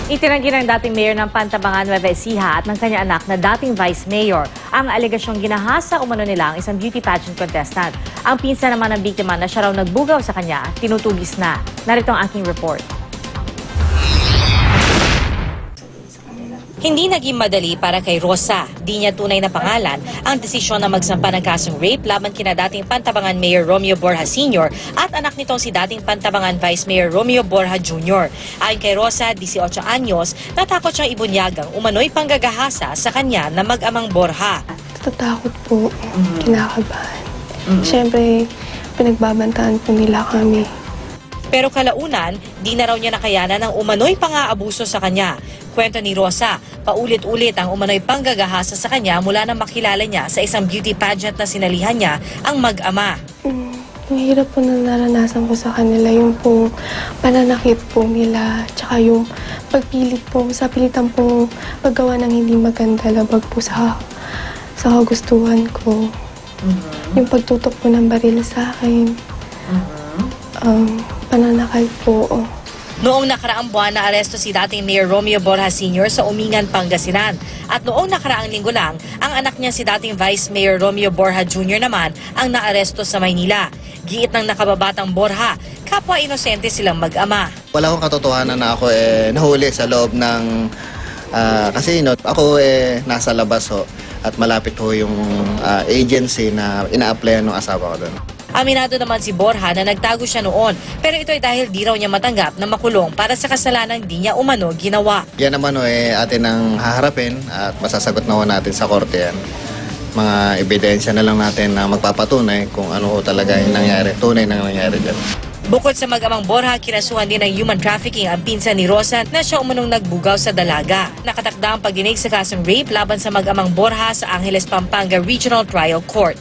Itinanggi ng dating mayor ng Pantabangan, Nueva Ecija at ng kanya anak na dating vice mayor ang alegasyong ginahasa umano nila ang isang beauty pageant contestant. Ang pinsan naman ng biktima na siya raw nagbugaw sa kanya, tinutugis na. Narito ang aking report. Hindi naging madali para kay Rosa, di niya tunay na pangalan, ang desisyon na magsampa ng kasong rape laban kina dating Pantabangan Mayor Romeo Borja Sr. at anak nitong si dating Pantabangan Vice Mayor Romeo Borja Jr. Ayon kay Rosa, 18 anyos, natakot siyang ibunyagang umano'y panggagahasa sa kanya na mag-amang Borja. Natatakot po, kinakabahan. Siyempre, pinagbabantaan po nila kami. Pero kalaunan, di na raw niya nakayanan ang umano'y pang-aabuso sa kanya. Kwento ni Rosa, paulit-ulit ang umano'y panggagahasa sa kanya mula nang makilala niya sa isang beauty pageant na sinalihan niya ang mag-ama. Mahirap po na naranasan ko sa kanila yung pong pananakit po nila, tsaka yung pagpilit po, sa pilitan pong paggawa ng hindi maganda labag po sa kagustuhan ko. Yung pagtutok po ng baril sa akin. Pananakal po. Noong nakaraang buwan na aresto si dating Mayor Romeo Borja Sr. sa Umingan, Pangasinan. At noong nakaraang linggo lang, ang anak niya si dating Vice Mayor Romeo Borja Jr. naman ang naaresto sa Maynila. Giit ng nakababatang Borja, kapwa inosente silang mag-ama. Wala akong katotohanan na ako nahuli sa loob ng casino. Ako nasa labas ho at malapit ho yung agency na ina-applyan ng asawa ko doon. Aminado naman si Borja na nagtago siya noon, pero ito ay dahil di raw niya matanggap na makulong para sa kasalanan di niya umano ginawa. Yan naman atin ang haharapin at masasagot na natin sa korte yan. Mga ebidensya na lang natin na magpapatunay kung ano talaga yung nangyari, tunay na nangyari dyan. Bukod sa mag-amang Borja, kinasuhan din ng human trafficking ang pinsan ni Rosa na siya umunong nagbugaw sa dalaga. Nakatakda ang pagdinig sa kasong rape laban sa mag-amang Borja sa Angeles, Pampanga Regional Trial Court.